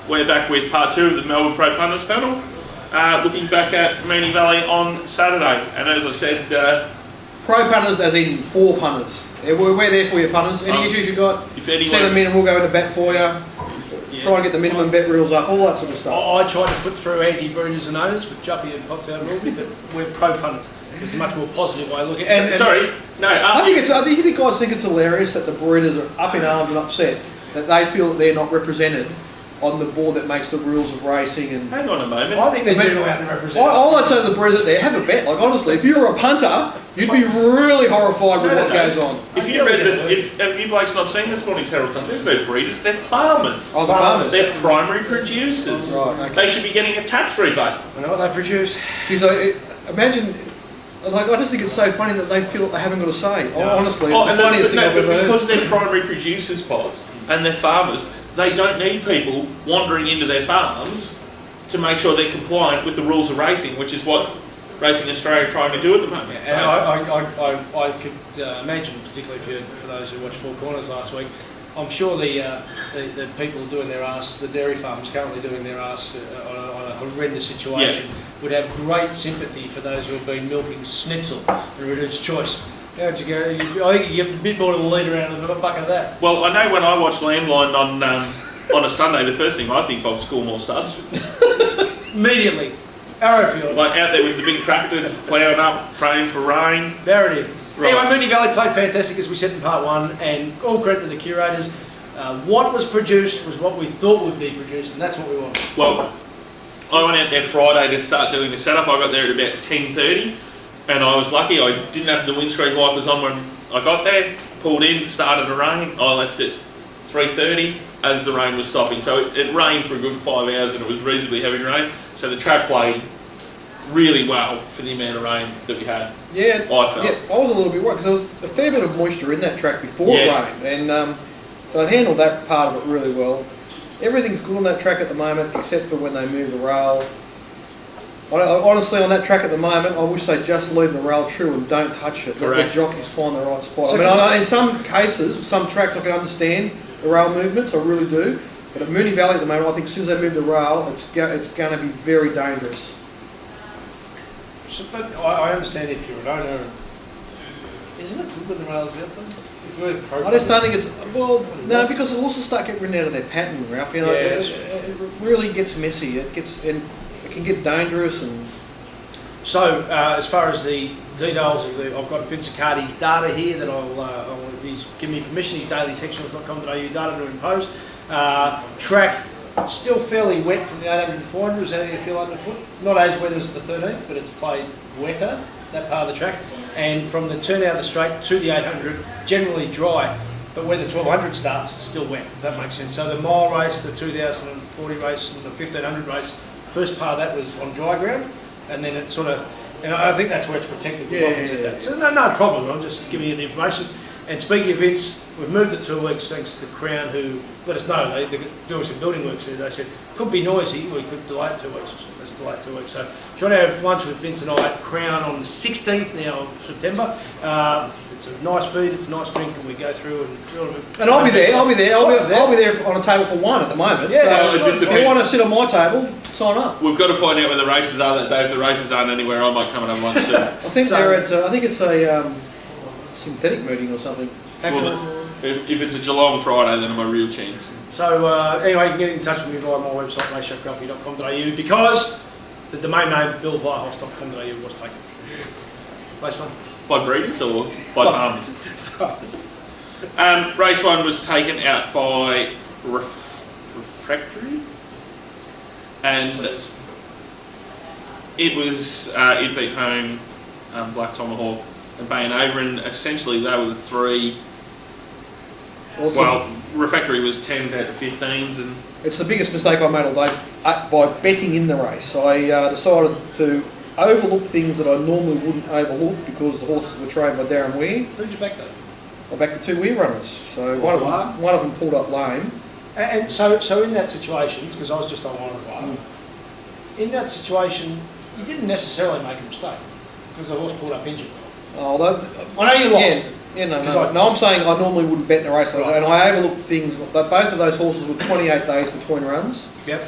We're back with part 2 of the Melbourne Pro Punters panel, looking back at Moonee Valley on Saturday. And as I said, Pro punters as in 4 punters. We're there for you, punters. Any issues you got, send them in and we'll go into bat for you. Try and get the minimum bet reels up, all that sort of stuff. I tried to put through anti-breeders and owners, but Juppy and Potts out of Albany, but we're pro punters. It's a much more positive way of looking at it. I think you guys think it's hilarious that the breeders are up in arms and upset that they feel that they're not represented on the board that makes the rules of racing. And hang on a moment. I think they're too out to represent. All I'd say to the breeders out there, have a bet. Like honestly, if you're a punter, you'd be really horrified with what goes on. If you read this, if you blokes not seen this morning's Herald Sun, there's no breeders, they're farmers. Oh, the farmers. They're primary producers. Right, okay. They should be getting a tax rebate. I know what they produce. Geez, imagine. Like, I just think it's so funny that they feel like they haven't got a say. No. Honestly, it's the funniest thing I've ever heard. Because they're primary producers, pods, and they're farmers, they don't need people wandering into their farms to make sure they're compliant with the rules of racing, which is what Racing Australia are trying to do at the moment. Yeah, so. And I could imagine, particularly for those who watched Four Corners last week, I'm sure the people doing their arse, the dairy farms currently doing their arse on a horrendous situation, would have great sympathy for those who have been milking schnitzel and reduced choice. How'd you go? I think you get a bit more than a litre out of a bucket of that. Well, I know when I watch Landline on a Sunday, the first thing I think of is Coolmore Studs. Immediately. Arrowfield. Like out there with the big tractor, ploughing up, praying for rain. Narrative. Right. Anyway, Moonee Valley played fantastic, as we said in part 1, and all credit to the curators. What was produced was what we thought would be produced, and that's what we wanted. Well, I went out there Friday to start doing the setup. I got there at about 10:30, and I was lucky. I didn't have the windscreen wipers on when I got there. Pulled in, started to rain. I left at 3:30 as the rain was stopping. So it rained for a good 5 hours, and it was reasonably heavy rain. So the track played really well for the amount of rain that we had. Yeah, I felt. Yeah, I was a little bit worried because there was a fair bit of moisture in that track before it rained, and so I handled that part of it really well. Everything's good on that track at the moment, except for when they move the rail. Honestly, on that track at the moment, I wish they'd just leave the rail true and don't touch it. Let the jockeys find the right spot. So I mean, in some cases, some tracks I can understand the rail movements, I really do. But at Moonee Valley at the moment, I think as soon as they move the rail, it's going to be very dangerous. So, but I understand if you're an owner, isn't it good when the rail's out there? I just don't think it's no, because the horses start getting ridden out of their pattern, Ralph. You know, it really gets messy. It can get dangerous. And so, as far as the details of I've got Vince Accardi's data here that he's given me permission. His daily sectionals.com.au data to impose. Track still fairly wet from the 800 to 400. Is that how you feel underfoot? Not as wet as the 13th, but it's played wetter, that part of the track. And from the turn out of the straight to the 800, generally dry, but where the 1200 starts, still wet, if that makes sense. So the mile race, the 2040 race, and the 1500 race, first part of that was on dry ground, and then it sort of, and I think that's where it's protected. So no problem, I'm just giving you the information. And speaking of Vince, we've moved it 2 weeks thanks to Crown, who let us know they're doing some building works here. They said could be noisy, we could delay it 2 weeks. Let's delay it 2 weeks. So if you want to have lunch with Vince and I at Crown on the 16th now of September, it's a nice feed, it's a nice drink, and we go through and I'll be there. I'll be there on a table for 1 at the moment. Yeah, so if you want to sit on my table, sign up. We've got to find out where the races are that day. If the races aren't anywhere, I might come and have lunch too. I think they're at. I think it's a synthetic meeting or something. Well, if it's a Geelong Friday, then I'm a real chance. So anyway, you can get in touch with me via my website, raceshowcoffee.com.au, because the domain name billvirehouse.com.au was taken. Race 1. By breeders or by farmers? Race 1 was taken out by Refractory, and it beat home Black Tomahawk and Bay and Averin. Essentially, they were the 3. Well, Refractory was 10s out of 15s, and it's the biggest mistake I made all day by betting in the race. I decided to overlook things that I normally wouldn't overlook because the horses were trained by Darren Weir. Who did you back though? I backed the 2 Weir runners. So one of them pulled up lame. And so in that situation, because I was just on one of them, in that situation, you didn't necessarily make a mistake because the horse pulled up injured. I know you lost. Yeah, no, 'Cause no. No, I'm saying I normally wouldn't bet in a race like that, and I overlooked things. Both of those horses were 28 days between runs. Yep.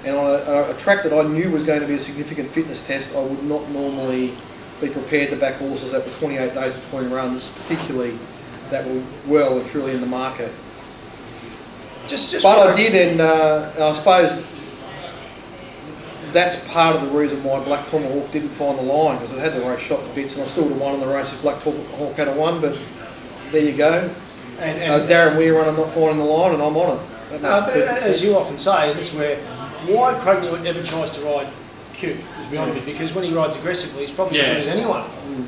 And on a track that I knew was going to be a significant fitness test, I would not normally be prepared to back horses that were 28 days between runs, particularly that were well and truly in the market. But I did, and I suppose that's part of the reason why Black Tomahawk didn't find the line, because it had the race shot to bits, and I still would have won in the race if Black Tomahawk had won. But there you go. And Darren Weir runner not finding the line, and I'm on it. no, but as you often say, this is where why Craig Newitt never tries to ride cute is beyond me, because when he rides aggressively, he's probably as good as anyone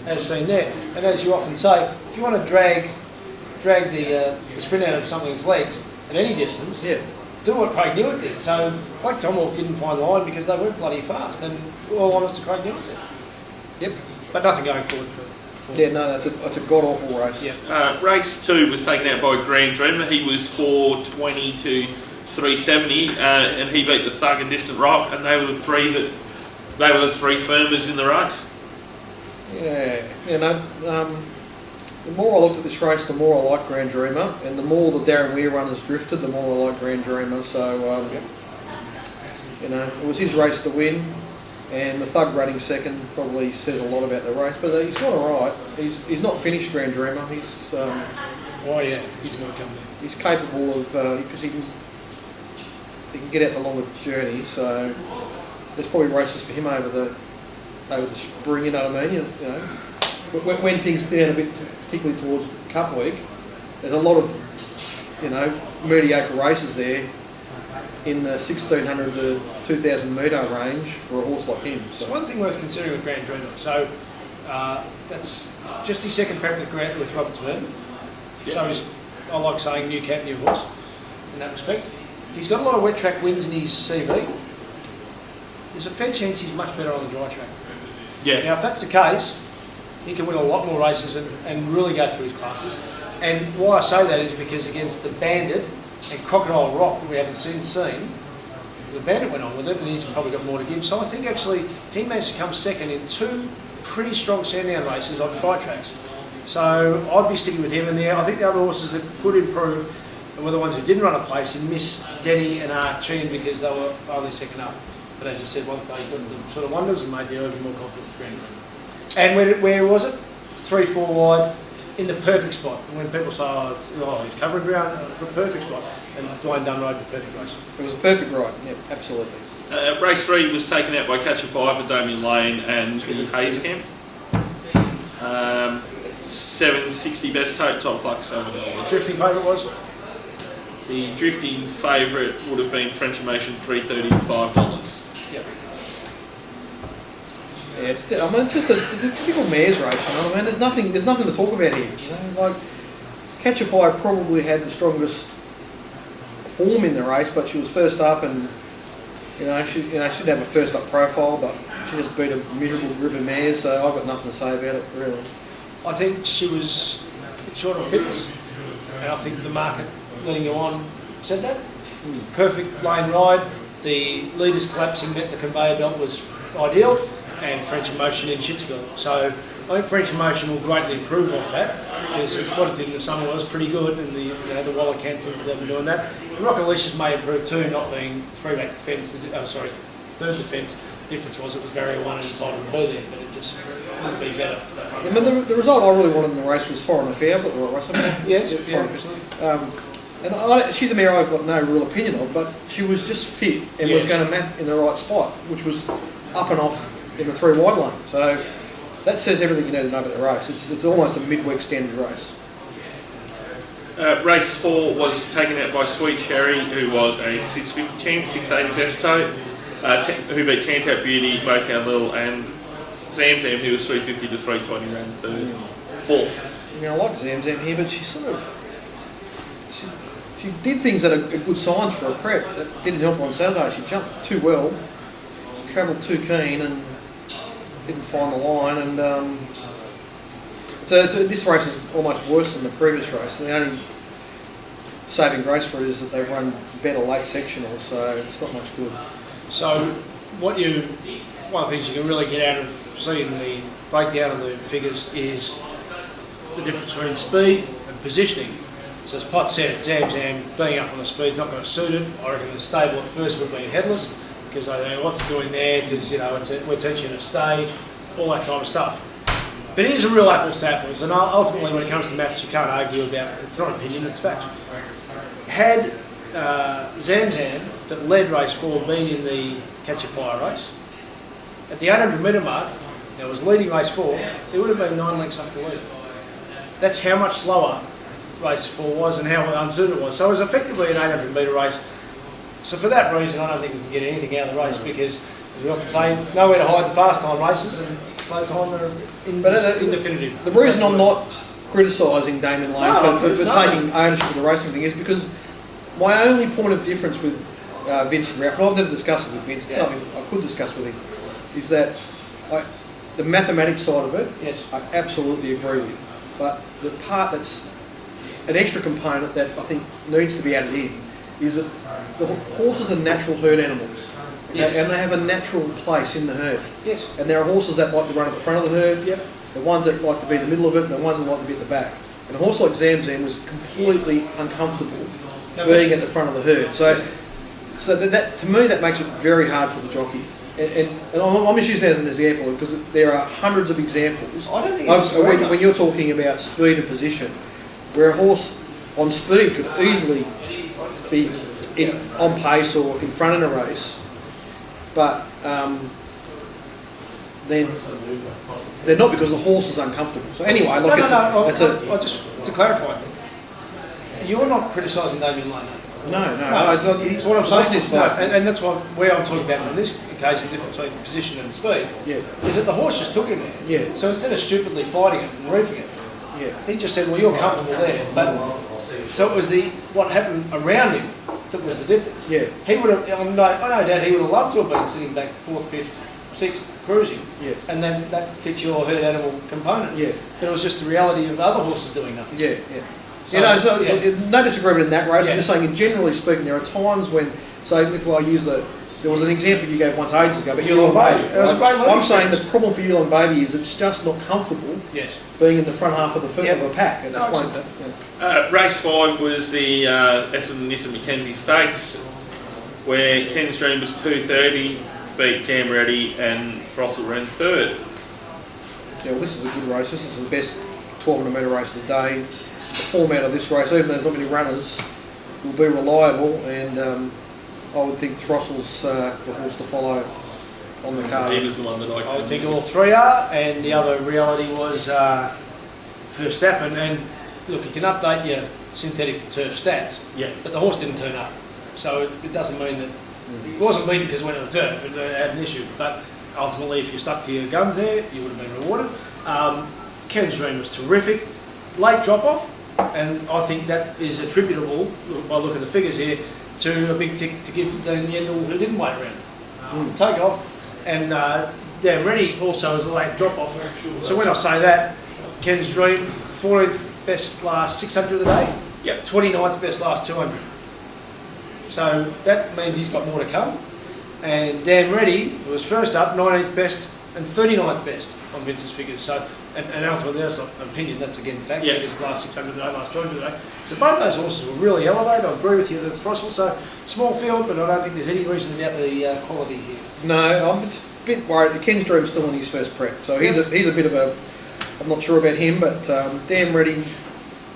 has seen there. And as you often say, if you want to drag the sprint out of something's legs at any distance, do what Craig Newitt did. So Black Tomahawk didn't find the line because they weren't bloody fast, and all honest to Craig Newitt did. Yep. But nothing going forward for. Yeah, no, that's a god awful race. Yeah. Race 2 was taken out by Grand Dreamer. He was 420 to 370, and he beat the Thug and Distant Rock, and they were the three firmers in the race. Yeah, the more I looked at this race, the more I liked Grand Dreamer, and the more the Darren Weir runners drifted, the more I liked Grand Dreamer. So, it was his race to win, and the Thug running second probably says a lot about the race. But he's got all right. He's not finished, Grand Dreamer. He's he's going to come there. He's capable of because he can get out the longer journey. So there's probably races for him over the spring. You know what I mean? You know. When things down a bit, particularly towards Cup Week, there's a lot of, mediocre races there in the 1600 to 2000 metre range for a horse like him. So one thing worth considering with Grand Dreamer. So that's just his second prep with Roberts Merton. Yep. So I like saying new camp, new horse in that respect. He's got a lot of wet track wins in his CV. There's a fair chance he's much better on the dry track. Yeah. Now, if that's the case, he can win a lot more races and really go through his classes. And why I say that is because against the Bandit and Crocodile Rock that we haven't seen, the Bandit went on with it, and he's probably got more to give. So I think actually he managed to come second in two pretty strong Sandown races on dry tracks. So I'd be sticking with him in there. I think the other horses that could improve were the ones who didn't run a place, and Miss Denny and Archine, because they were only second up. But as you said, once they got into sort of wonders and made me even more confident with Grand Dreamer. And where was it? 3-4 wide in the perfect spot. And when people say, he's covering ground, it's the perfect spot. And Dwayne Dunn rode the perfect race. It was a perfect ride, yeah, absolutely. Race 3 was taken out by Catch a Fire for Damien Lane and Hayes Camp. 760 best top flux $7. Drifting favourite was? The drifting favourite would have been Frenchimation $3.30 to $5. Yep. Yeah, it's just a typical mares race. You know what I mean? There's nothing to talk about here. Like Catch a Fire probably had the strongest form in the race, but she was first up, and she should have a first up profile, but she just beat a miserable group of mares. So I've got nothing to say about it really. I think she was short of fitness, and I think the market letting you on said that. Perfect lane ride. The leaders collapsing meant the conveyor belt was ideal, and French Emotion in Shitsville. So I think French Emotion will greatly improve off that, because what it did in the summer was pretty good, and the Waller Cantons that have been doing that. The Rock Alicia's may improve too, not being three-back defence, third defence. The difference was it was barrier one and entitled to be there, but it just would be better for that. I mean, the result I really wanted in the race was Foreign Affair. I've got the right race. And she's a mare I've got no real opinion of, but she was just fit and was going to map in the right spot, which was up and off in the 3 wide lane. So that says everything you need to know about the race. It's almost a midweek standard race. Race 4 was taken out by Sweet Sherry, who was a 650 chance, 680 best tote, who beat Tantat Beauty, Motown Lil, and Zamzam, who was 350 to 320, ran fourth. I like Zamzam here, but she did things that are good signs for a prep. That didn't help her on Saturday. She jumped too well, travelled too keen, and didn't find the line. And so this race is almost worse than the previous race. The only saving grace for it is that they've run better late sectionals, so it's not much good. So one of the things you can really get out of seeing the breakdown of the figures is the difference between speed and positioning. So as Pot said, Zam being up on the speed is not going to suit it. I reckon the stable at first would have been headless because I don't know what's it doing there because we're teaching it to stay, all that type of stuff. But it is a real apples to apples, and ultimately when it comes to maths, you can't argue about it. It's not opinion, it's fact. Had Zam that led race 4 been in the catch a fire race, at the 800 metre mark, it was leading race 4, it would have been 9 lengths off the lead. That's how much slower race 4 was and how uncertain it was. So it was effectively an 800 metre race. So for that reason, I don't think we can get anything out of the race because, as we often say, nowhere to hide the fast time races and slow time are indefinitive. The reason I'm not criticising Damien Lane for taking ownership of the racing thing is because my only point of difference with Vincent Ralph, and I've never discussed it with Vince, it's something I could discuss with him, is that the mathematics side of it, yes, I absolutely agree with. But the part that's an extra component that I think needs to be added in is that the horses are natural herd animals. Yes. And they have a natural place in the herd. Yes. And there are horses that like to run at the front of the herd, yep, the ones that like to be in the middle of it, and the ones that like to be at the back. And a horse like Zam was completely uncomfortable being at the front of the herd. So that to me that makes it very hard for the jockey. And I'm just using that as an example because there are hundreds of examples. I don't think when you're talking about speed and position, where a horse on speed could easily be on pace or in front in a race, but then they're not because the horse is uncomfortable. So anyway, just to clarify, you're not criticising Damien Lane. No, it's not. That's what I'm saying. And that's where I'm talking about on this occasion, the difference between position and speed. Yeah. Is that the horse just took him there. Yeah. So instead of stupidly fighting it and reefing it, yeah, he just said, "Well, you're comfortable there." But so it was what happened around him that was the difference. Yeah. He would have. I no doubt he would have loved to have been sitting back 4th, 5th, 6th, cruising. Yeah. And then that fits your herd animal component. Yeah. But it was just the reality of other horses doing nothing. Yeah. No disagreement in that race. Yeah. I'm just saying, generally speaking, there are times when, say, if I use there was an example you gave once ages ago, but Yulong Baby. It was a great I'm saying the problem for Yulong Baby is it's just not comfortable being in the front half of the of a pack. And race 5 was the Nissan Mackenzie Stakes, where Ken's Dream was 2:30, beat Jam Ready, and Frossel ran 3rd. Yeah, well, this is a good race. This is the best 1200 metre race of the day. The format of this race, even though there's not many runners, will be reliable, and I would think Throstle's the horse to follow on the card. He was the one that I would think all three are, and the other reality was Verstappen. And look, you can update your synthetic turf stats, but the horse didn't turn up, so it doesn't mean that he wasn't beaten because he went on the turf. It had an issue, but ultimately, if you stuck to your guns there, you would have been rewarded. Ken's Dream was terrific, late drop off, and I think that is attributable, by looking at the figures here, to a big tick to give to Dean Yendall, who didn't wait around. Take off, and Dan Reddy also was a late drop off. So when I say that, Ken's Dream, 40th best last 600 a day, 29th best last 200. So that means he's got more to come. And Dan Reddy, who was first up, 19th best and 39th best on Vince's figures. So, and ultimately that's not an opinion, that's again fact, because last 600 a day, last 200 a day. So both those horses were really elevated. I agree with you, the Throstle. So small field, but I don't think there's any reason to doubt the quality here. No, I'm a bit worried. Ken's Dream's still in his first prep, so he's a bit of a. I'm not sure about him, but Dan Reddy,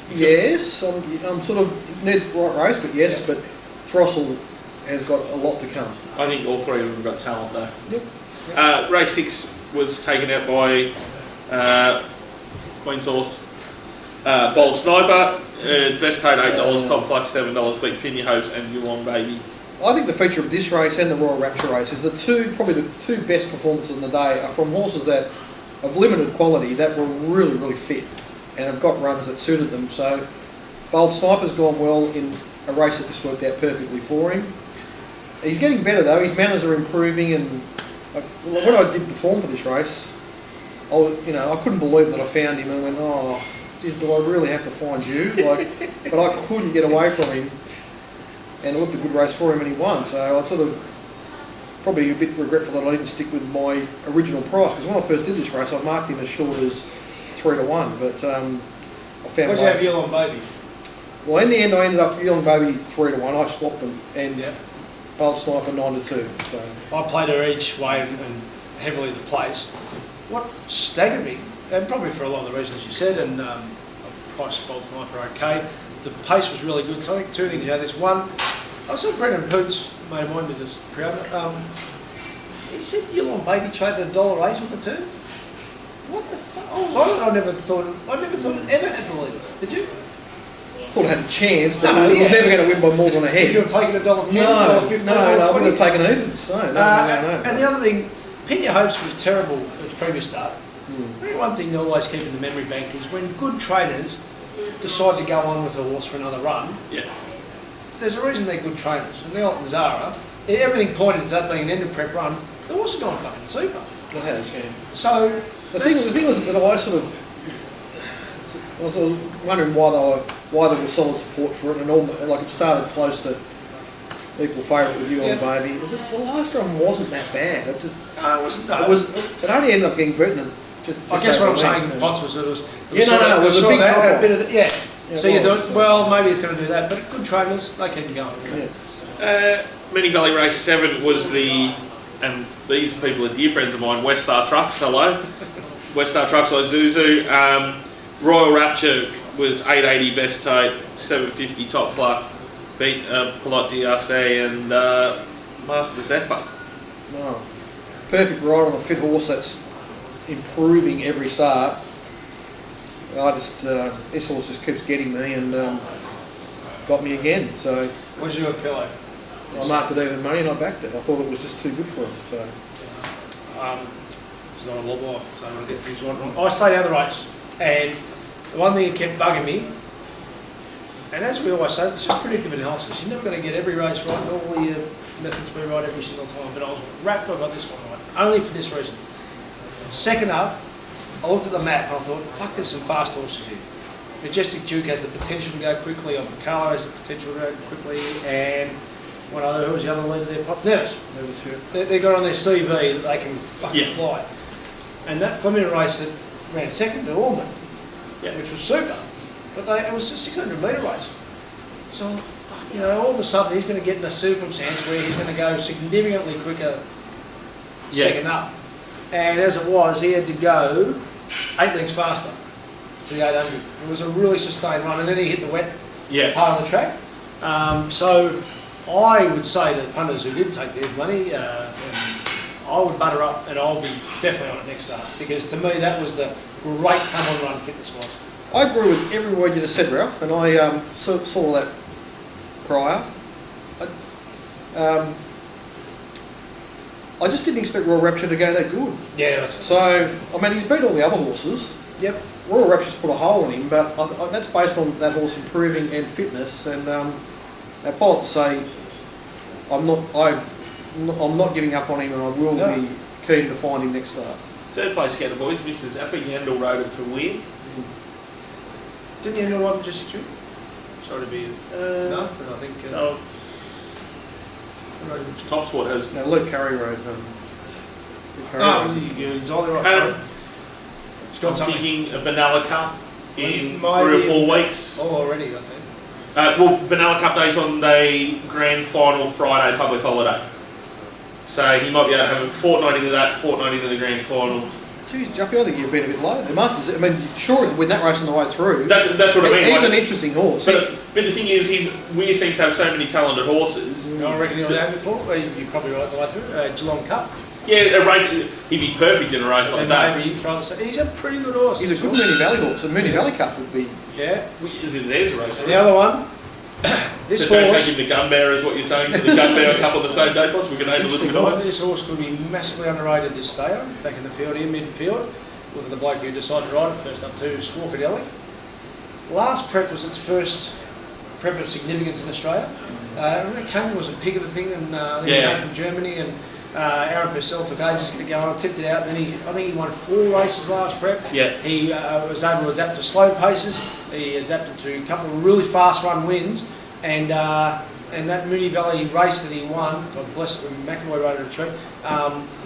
yes, I'm sort of near the right race, but yes, but Throstle has got a lot to come. I think all three of them have got talent though. Yep. Race 6 was taken out by Queen's Horse. Bold Sniper, best paid $8, top flight $7, beat Pin Your Hopes and Yulong Baby. I think the feature of this race and the Royal Rapture race is probably the two best performances on the day are from horses that of limited quality that were really, really fit and have got runs that suited them. So Bold Sniper's gone well in a race that just worked out perfectly for him. He's getting better though, his manners are improving, and when I did the form for this race, I couldn't believe that I found him and went, oh, geez, do I really have to find you? But I couldn't get away from him, and it looked a good race for him and he won. So I sort of probably a bit regretful that I didn't stick with my original price, because when I first did this race I marked him as short as 3 to 1, but I found What'd you have Yellow Baby? Well, in the end, I ended up Young Baby 3-1. I swapped them, and Bolt Sniper 9-2. So I played her each way and heavily the place. What staggered me, and probably for a lot of the reasons you said, and I priced Bolt Sniper okay. The pace was really good. So I think two things out of this. One, I saw Brendan Poots, mate of mine, did this proud. He said Yellow Baby traded $1.08 with the two. What the fuck? I never thought it ever had the lead. Did you? I thought I had a chance, but it was never going to win by more than a head. Would you have taken $1.10 or $15? No, I wouldn't have taken evens. No. And the other thing, Pin Your Hopes was terrible at the previous start. One thing to always keep in the memory bank is when good trainers decide to go on with a horse for another run, there's a reason they're good trainers. And Neil and Zara, everything pointed to that being an end of prep run, the horse has gone fucking super. It has, yeah. So the thing was that I sort of I was wondering why there was solid support for it, and like it started close to equal favourite with you on Baby. The last run wasn't that bad. It only ended up getting beaten. I guess what I'm saying, Potts, was it was it was a big drop off. Yeah. So you thought, well, maybe it's going to do that, but good trainers, they keep going. Mini Valley Race 7 was and these people are dear friends of mine, West Star Trucks, hello. West Star Trucks, Isuzu. Royal Rapture was 880 best tote, 750 top flat, beat Polite DRC and Master Zephyr. No. Perfect ride on a fit horse that's improving every start. This horse just keeps getting me and got me again. So what did you do at Pillow? I marked it even money and I backed it. I thought it was just too good for him. So it's not a lot, so I'm going to get things right. I stayed out of the race, and the one thing that kept bugging me, and as we always say, it's just predictive analysis. You're never going to get every race right, and all your methods be right every single time. But I was wrapped, I got this one right, only for this reason. Second up, I looked at the map and I thought, fuck, there's some fast horses here. Majestic Duke has the potential to go quickly, Carlo has the potential to go quickly, and who was the other leader there? Potts Nevis. They got on their CV that they can fucking fly. And that Fleming race that ran second to Ormond, which was super, but it was a 600 metre race. So, all of a sudden he's going to get in a circumstance where he's going to go significantly quicker second up. And as it was, he had to go 8 lengths faster to the 800. It was a really sustained run, and then he hit the wet part of the track. So I would say that punters who did take their money, I would butter up, and I'll be definitely on it next start, because to me that was the great come on run fitness was. I agree with every word you just said, Ralph, and I saw that prior. I just didn't expect Royal Rapture to go that good. Yeah, so he's beat all the other horses. Yep. Royal Rapture's put a hole in him, but that's based on that horse improving and fitness. And I pilot to say, I'm not giving up on him, and I will be keen to find him next start. Third place Scatter Boys, Mr. Zephyr Yandel rode it for Weir. Didn't Yandel ride Majestic Duke? Sorry to be no, but I think no. Top Sport has. No, Luke Curry rode. You're entirely right. I'm thinking a Benalla Cup in 3 or 4 weeks. Oh, already, I think. Benalla Cup Day's on the grand final Friday, public holiday. So he might be able to have a fortnight into that, fortnight into the grand final. Geez, Juppy, I think you've been a bit low. The Masters, sure, win that race on the way through. That's what I mean. He's an interesting horse. But the thing is, Weir seems to have so many talented horses. I reckon he'll have before. You're probably right the way through. Geelong Cup. Yeah, a race, he'd be perfect in a race like that. He's a pretty good horse. He's a good Moonee Valley horse. The Moonee Valley Cup would be. Yeah. There's a race. And the other one. This so horse. Don't take him to Gun Bear, is what you're saying. To the Gun Bear Cup on the same day, plus we can aim a little bit on. This horse could be massively underrated this day. Back in the field here, midfield. Look at the bloke who decided to ride it first up to Swarkadelic. Last prep was its first prep of significance in Australia. Kane was a pig of a thing, and I think he came from Germany, and Aaron Purcell took ages to get going, tipped it out, and then I think he won 4 races last prep. Yeah. He was able to adapt to slow paces. He adapted to a couple of really fast run wins, and that Moonee Valley race that he won, God bless it, when McElroy rode it a treat,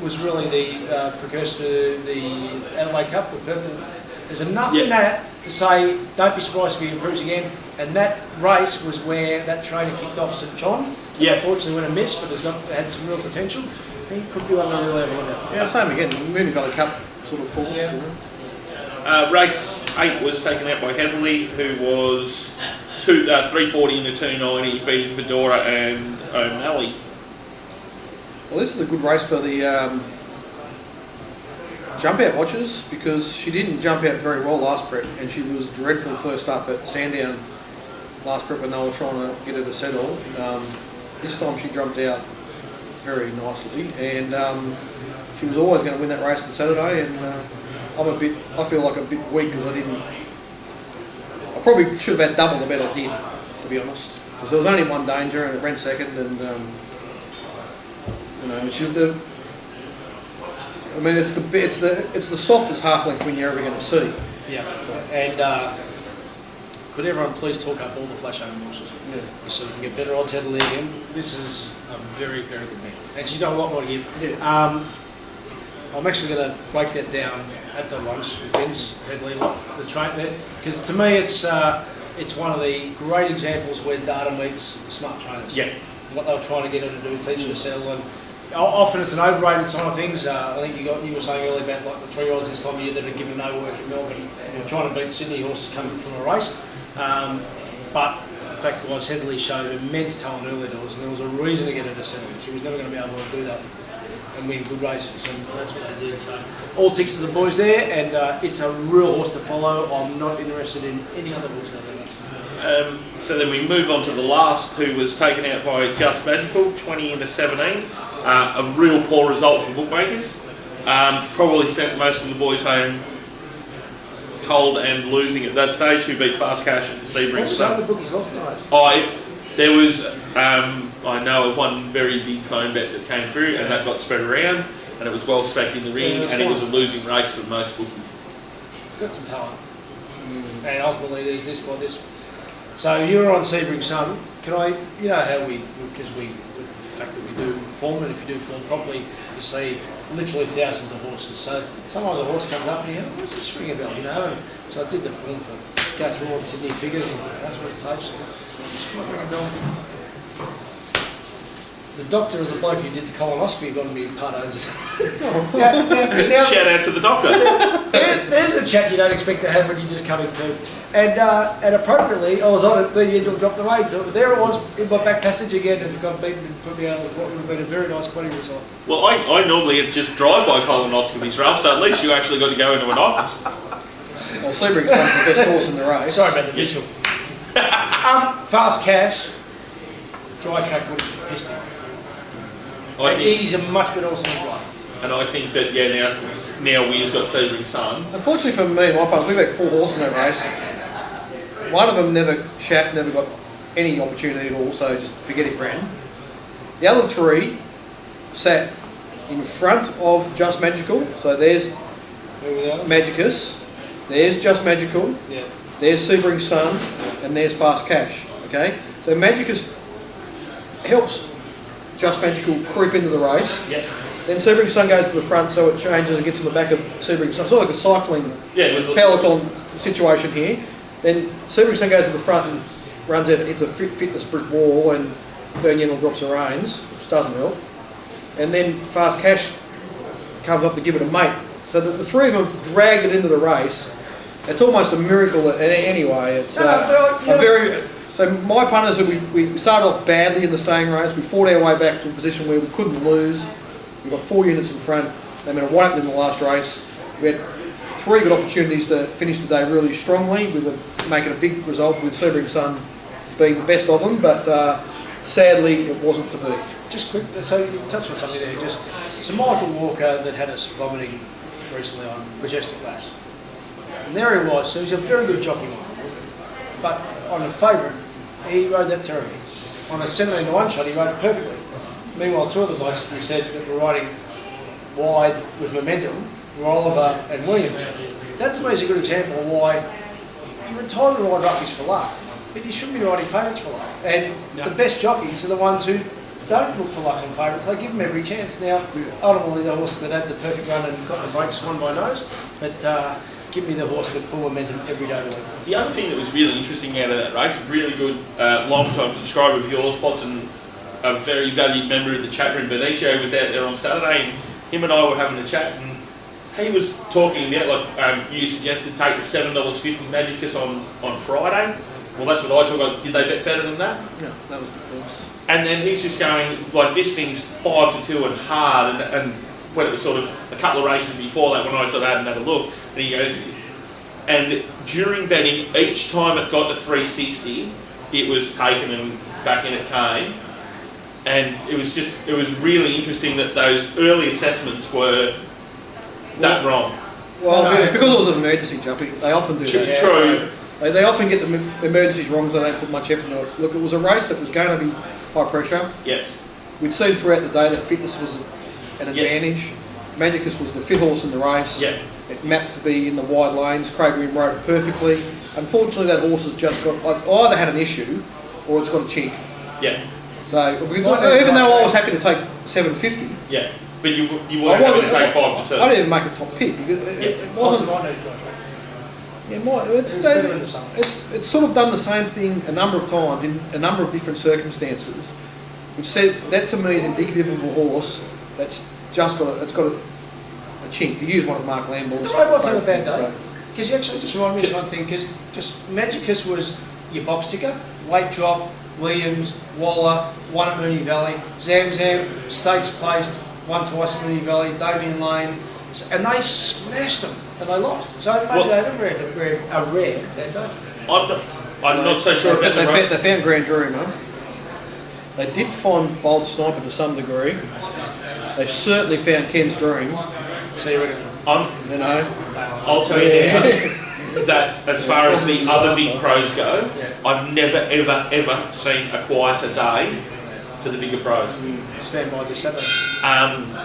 was really the precursor to the Adelaide Cup, the There's enough in that to say, don't be surprised if he improves again. And that race was where that trainer kicked off St John. Yeah. Unfortunately went a miss, but had some real potential. He could be one of the real level now. Yeah, same again. Moonee Valley Cup sort of horse. Yeah. You know. Race 8 was taken out by Heatherley, who was 340 into 290, beating Fedora and O'Malley. Well, this is a good race for the jump out watchers, because she didn't jump out very well last prep, and she was dreadful first up at Sandown last prep when they were trying to get her to settle. This time she jumped out very nicely, and she was always going to win that race on Saturday. And I feel like a bit weak because I probably should have had double the bet I did, to be honest, because there was only one danger and it ran second, and it's the softest half length win you're ever going to see. Yeah, and could everyone please talk up all the flash home horses? Yeah. So we can get better odds Heatherley again. This is a very, very good man, and she's got a lot more to give. Yeah. I'm actually going to break that down at the lunch with Vince Headley, the train there, because to me it's one of the great examples where data meets smart trainers. Yeah. What they were trying to get her to do, teach her to settle, and often it's an overrated side of things. I think you were saying earlier about like the 3-year-olds this time of year that are given no work in Melbourne, trying to beat Sydney horses coming from a race. But the fact was Heatherley showed immense talent early doors, and there was a reason to get her to settle. She was never going to be able to do that and win good races, and that's what they did. So all ticks to the boys there, and it's a real horse to follow. I'm not interested in any other horse out there. So then we move on to the last, who was taken out by Just Magical, 20 into 17. A real poor result for bookmakers. Probably sent most of the boys home cold and losing at that stage, who beat Fast Cash and Sebring. What's the bookies lost the race? There was, I know of one very big phone bet that came through, and that got spread around, and it was well spec'd in the ring, and it was a losing race for most bookies. Got some talent. And ultimately there's this by this. So you were on Sebring Sun. Can I, how because with the fact that we do form, and if you do form properly, you see literally thousands of horses. So sometimes a horse comes up and you go, what's this ring about, And so I did the form go through all the Sydney figures, and that's what it takes. The doctor or the bloke who did the colonoscopy got to be part owners. now, Shout out to the doctor. There's a chat you don't expect to have when you just come into. And appropriately, I was on it, the end will drop the rain. So there it was in my back passage again as it got beaten and put me out of what would have been a very nice quality result. Well, I normally just drive by colonoscopies, Ralph, so at least you actually got to go into an office. Well, Sebring Sun's the best horse in the race. Sorry about the visual. Fast Cash, dry track would have pissed him. He's a much better horse than dry. And I think that, now we've got Sebring Sun. Unfortunately for me and my partners, we backed 4 horses in that race. One of them never got any opportunity at all, so just forget it ran. The other 3 sat in front of Just Magical, so there's Magicus, there's Just Magical, there's Sebring Sun, and there's Fast Cash. Okay, so Magicus helps Just Magical creep into the race. Yep. Then Sebring Sun goes to the front, so it changes and gets on the back of Sebring Sun. It's sort of like a cycling peloton situation here. Then Sebring Sun goes to the front and runs out. It's a fitness brick wall, and Bernien drops the reins, which doesn't help. And then Fast Cash comes up to give it a mate. So the 3 of them dragged it into the race. It's almost a miracle. Anyway, it's So my punters, we started off badly in the staying race. We fought our way back to a position where we couldn't lose. We got 4 units in front. They made a one in the last race. We had 3 good opportunities to finish the day really strongly, with making a big result with Sebring Sun being the best of them. But sadly, it wasn't to be. Just quick, so you touched on something there. So Michael Walker that had us vomiting recently on Majestic Lass. And there he was. So he's a very good jockey, but on a favourite, he rode that terribly. On a 17-to-1 shot, he rode it perfectly. Meanwhile, 2 of the blokes you said that were riding wide with momentum were Oliver and Williams. That to me is a good example of why you're entitled to ride rugby's for luck, but you shouldn't be riding favourites for luck. And the best jockeys are the ones who don't look for luck on favourites. They give them every chance. Now, ultimately, the horse that had the perfect run and got the breaks won by nose, but give me the horse with full momentum every day of the week. The other thing that was really interesting out of that race, a really good long-time subscriber of yours, Potts, and a very valued member of the chat room, Benicio, was out there on Saturday, and him and I were having a chat, and he was talking about, like you suggested, take the $7.50 Magicus on Friday. Well, that's what I took. Did they bet better than that? No, that was the course. And then he's just going, like, this thing's 5-2 and hard, and when it was sort of a couple of races before that, when I sort of had another look, and he goes, and during betting, each time it got to 360, it was taken and back in it came. And it was really interesting that those early assessments were that wrong. Well, because it was an emergency jumping, they often do that. True. They often get the emergencies wrong, so they don't put much effort into it. Look, it was a race that was going to be high pressure. Yeah. We'd seen throughout the day that fitness was an advantage. Magicus was the fit horse in the race. Yeah. It mapped to be in the wide lanes. Craig Wynn rode it perfectly. Unfortunately, that horse has just got either had an issue or it's got a chink. Yeah. So, because even though I was happy to take $7.50. Yeah. But you weren't happy to take 5-2. I didn't even make a top pick because it wasn't. It's sort of done the same thing a number of times in a number of different circumstances, which said that to me is indicative of a horse that's just got a chink, to use one of Mark Lamborn's. The robots on a bad day. Because you actually just reminded me of one thing, because just Magicus was your box ticker, weight drop, Williams, Waller, won at Mooney Valley, Zam stakes placed, won twice at Mooney Valley, Damien Lane, and they smashed them and they lost. So maybe they haven't read a rare that day. I'm not so sure about they found Grand Jury, no? They did find Bold Sniper to some degree. They certainly found Ken's Dream. So you reckon? I'll tell you now that as far as the other big pros go, I've never ever seen a quieter day for the bigger pros. Stand by this Saturday.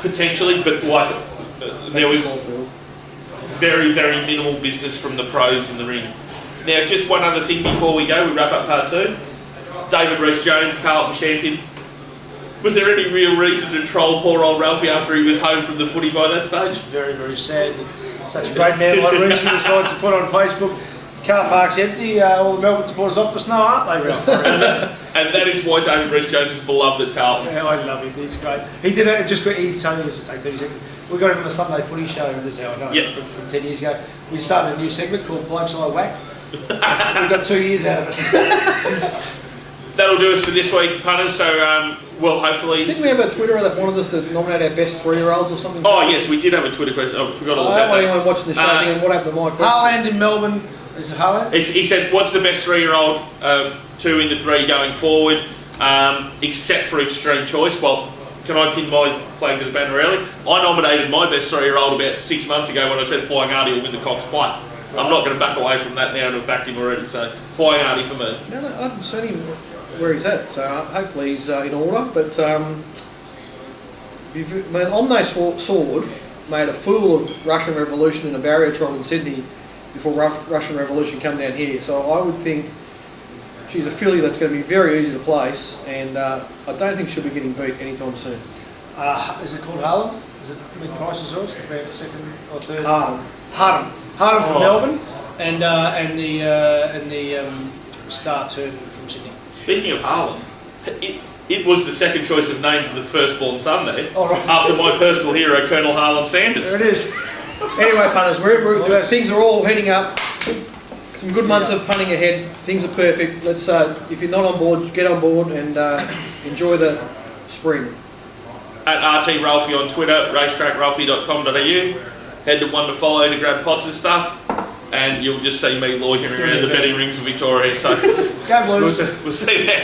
Potentially, but like there was very, very minimal business from the pros in the ring. Now, just one other thing before we go, we wrap up part 2. David Rees-Jones, Carlton champion. Was there any real reason to troll poor old Ralphie after he was home from the footy by that stage? Very, very sad that such a great man like Rees decides to put on Facebook, car park's empty, all the Melbourne supporters off for snow, aren't they, Ralph? And that is why David Rees-Jones is beloved at Carlton. Yeah, I love him, he's great. He did it, he's telling us to take 30 seconds. We got him on the Sunday footy show, this is how I know, from 10 years ago. We started a new segment called Blokes I Whacked. We got 2 years out of it. That'll do us for this week, punters. So we'll hopefully. Didn't we have a Twitterer that wanted us to nominate our best 3-year-olds or something? Oh yes, we did have a Twitter question. I forgot all I about don't want that. anyone watching the show thinking, what happened to Mike? Haaland in Melbourne. Is it Haaland? He said, "What's the best 3-year-old 2 into 3 going forward, except for extreme choice?" Well, can I pin my flag to the banner early? I nominated my best 3-year-old about 6 months ago when I said Flying Artie will win the Cox Plate. I'm not going to back away from that now, and I've backed him already. So Flying Artie for me. No, I haven't seen him where he's at, so hopefully he's in order. But Omne Sword made a fool of Russian Revolution in a barrier trial in Sydney before Russian Revolution come down here. So I would think she's a filly that's going to be very easy to place, and I don't think she'll be getting beat anytime soon. Is it called Haaland? Is it mid-price as well? About second or third? Harden from Melbourne, and the Star Turban from Sydney. Speaking of Haaland, it was the second choice of name for the firstborn son there, after my personal hero, Colonel Harlan Sanders. There it is. Anyway, punters, things are all heading up. Some good months of punting ahead. Things are perfect. Let's, if you're not on board, get on board and enjoy the spring. At RT Ralphie on Twitter, racetrackralphie.com.au. Head to One to Follow to grab Potts' stuff, and you'll just see me loitering around the betting rings of Victoria. So Go Blues. we'll see you there.